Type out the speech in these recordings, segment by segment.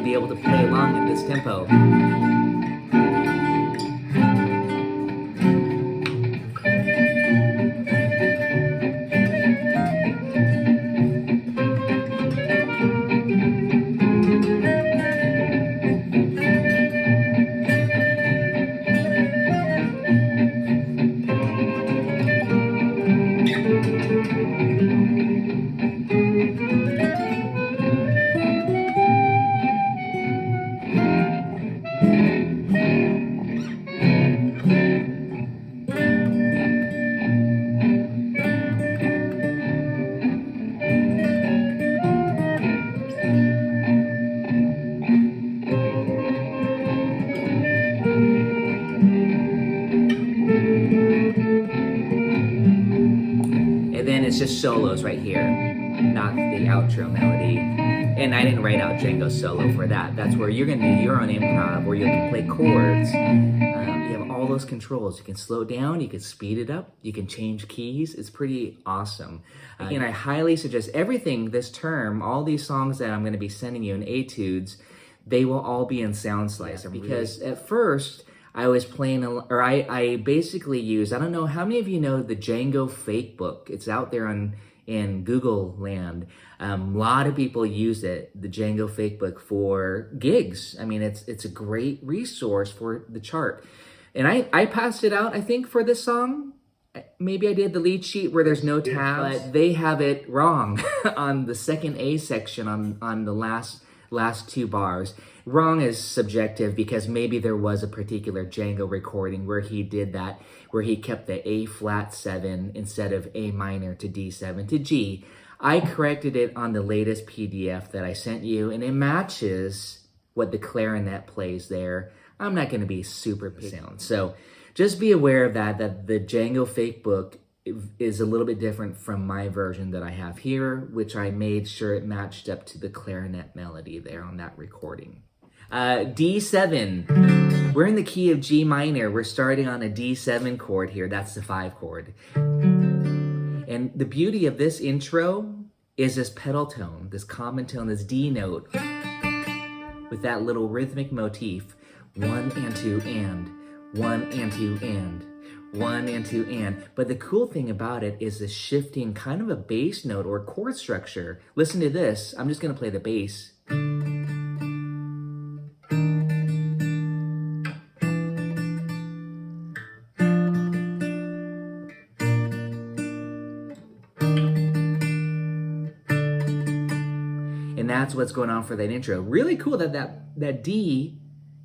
be able to play along in this tempo. It's just solos right here, not the outro melody. And I didn't write out Django's solo for that. That's where you're gonna do your own improv, where you can play chords. You have all those controls. You can slow down, you can speed it up, you can change keys. It's pretty awesome. And I highly suggest everything this term, all these songs that I'm gonna be sending you in etudes, they will all be in Sound Slicer. Because at first, I was playing, or I basically used, I don't know how many of you know the Django Fake Book. It's out there in Google land. A lot of people use it, the Django Fake Book, for gigs. I mean, it's a great resource for the chart. And I passed it out, I think, for this song. Maybe I did the lead sheet where there's no tabs, but they have it wrong on the second A section on the last two bars. Wrong is subjective because maybe there was a particular Django recording where he did that, where he kept the A flat 7 instead of A minor to D7 to G. I corrected it on the latest PDF that I sent you, and it matches what the clarinet plays there. I'm not going to be super sound. So just be aware of that the Django Fake Book is a little bit different from my version that I have here, which I made sure it matched up to the clarinet melody there on that recording. D7. We're in the key of G minor. We're starting on a D7 chord here. That's the 5 chord. And the beauty of this intro is this pedal tone, this common tone, this D note, with that little rhythmic motif. 1 and 2 and 1 and 2 and 1 and 2 and. But the cool thing about it is the shifting kind of a bass note or chord structure. Listen to this. I'm just going to play the bass. And that's what's going on for that intro. Really cool that D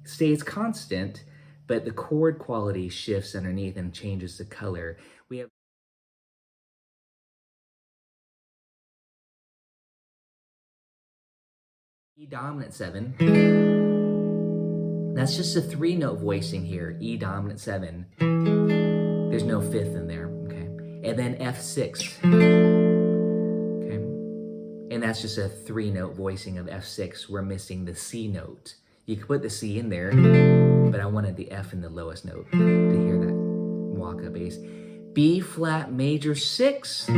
stays constant, but the chord quality shifts underneath and changes the color. We have E dominant 7. That's just a 3-note voicing here, E dominant 7. There's no 5th in there, okay? And then F6, okay? And that's just a 3-note voicing of F6. We're missing the C note. You could put the C in there, but I wanted the F in the lowest note to hear that walk-up bass. B flat major 6.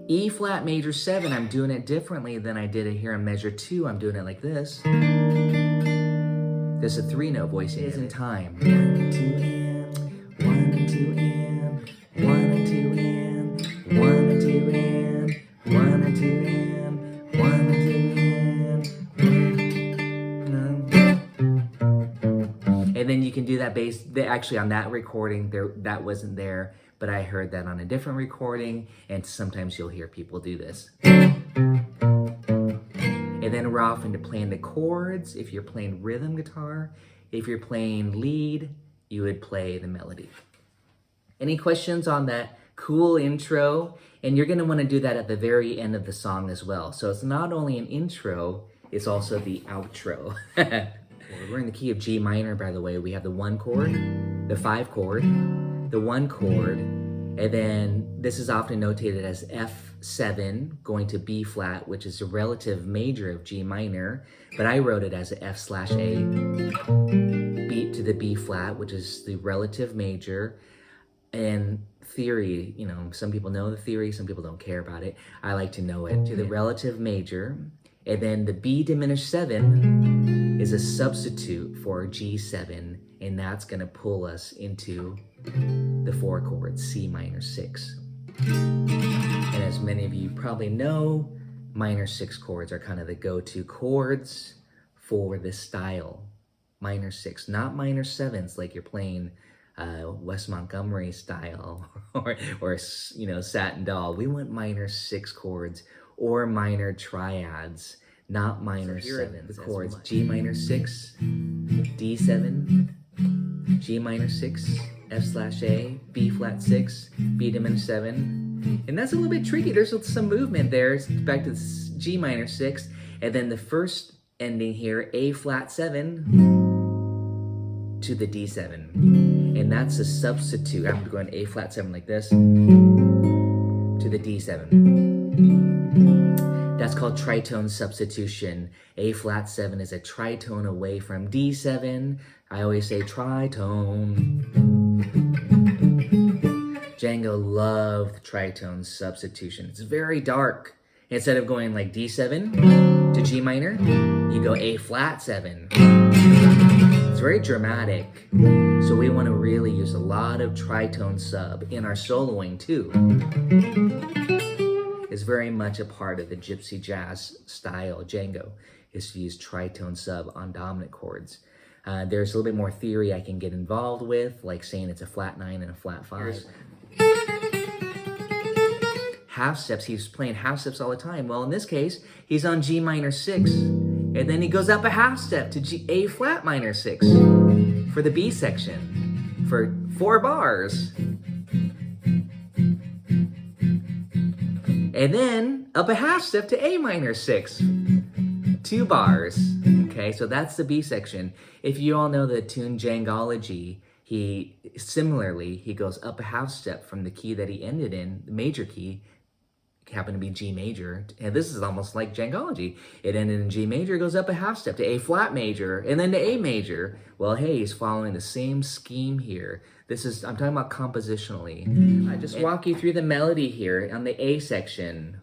E flat major 7, I'm doing it differently than I did it here in measure 2. I'm doing it like this. There's a 3-note voicing. It is in time. 1 and 2 and 1 and 2 and 1 and 2 and 1 and 2 and 1 and 2 and 1 and 2 and. And then you can do that bass. Actually, on that recording, that wasn't there, but I heard that on a different recording, and sometimes you'll hear people do this. And then we're off into playing the chords. If you're playing rhythm guitar, if you're playing lead, you would play the melody. Any questions on that cool intro? And you're gonna wanna do that at the very end of the song as well. So it's not only an intro, it's also the outro. We're in the key of G minor, by the way. We have the 1 chord, the 5 chord, the 1 chord, and then this is often notated as F7 going to B flat, which is a relative major of G minor, but I wrote it as a F/A, beat to the B flat, which is the relative major. And theory, you know, some people know the theory, some people don't care about it. I like to know it. To the relative major, And then the B diminished 7 is a substitute for G7, and that's going to pull us into the 4 chords, C minor 6. And as many of you probably know, minor 6 chords are kind of the go-to chords for this style. Minor 6, not minor 7s like you're playing Wes Montgomery style or you know, Satin Doll. We want minor 6 chords or minor triads, not minor 7s. The chords G minor 6, D7, G minor 6, F/A, B flat 6, B diminished 7. And that's a little bit tricky. There's some movement there. It's back to G minor 6. And then the first ending here, A flat 7 to the D7. And that's a substitute. I'm going A flat 7 like this to the D7. That's called tritone substitution. A flat 7 is a tritone away from D7. I always say tritone. Django loved tritone substitution. It's very dark. Instead of going like D7 to G minor, you go A flat 7. It's very dramatic. So we want to really use a lot of tritone sub in our soloing too. It's very much a part of the gypsy jazz style. Django is to use tritone sub on dominant chords. There's a little bit more theory I can get involved with, like saying it's a flat 9 and a flat 5. Half steps, he's playing half steps all the time. Well, in this case, he's on G minor 6, and then he goes up a half step to A flat minor 6 for the B section for 4 bars. And then up a half step to A minor 6, 2 bars. Okay, so that's the B section. If you all know the tune Djangology, he goes up a half step from the key that he ended in, the major key, happened to be G major, and this is almost like Djangology. It ended in G major, goes up a half step to A flat major, and then to A major. Well, hey, he's following the same scheme here. I'm talking about compositionally. I just walk you through the melody here on the A section.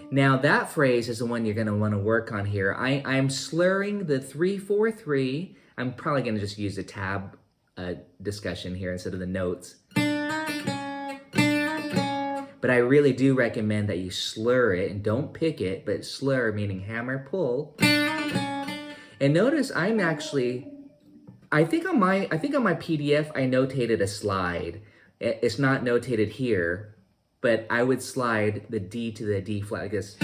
Now that phrase is the one you're gonna wanna work on here. I'm slurring the 3-4-3. I'm probably gonna just use a tab discussion here instead of the notes. But I really do recommend that you slur it and don't pick it, but slur meaning hammer, pull. And notice I think on my PDF I notated a slide. It's not notated here, but I would slide the D to the D flat like this.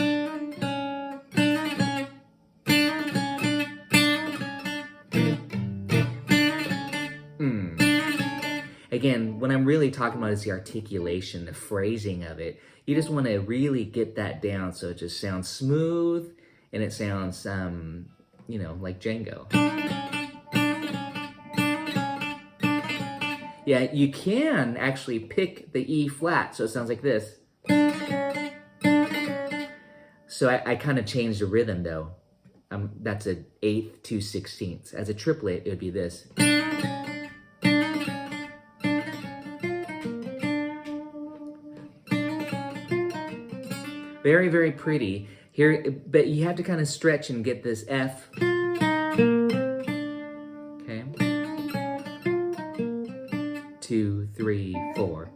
Again, what I'm really talking about is the articulation, the phrasing of it. You just want to really get that down so it just sounds smooth and it sounds, you know, like Django. Yeah, you can actually pick the E flat, so it sounds like this. So I kind of changed the rhythm though. That's an 8th to 16th. As a triplet, it would be this. Very, very pretty. Here, but you have to kind of stretch and get this F. Okay. 2, 3, 4.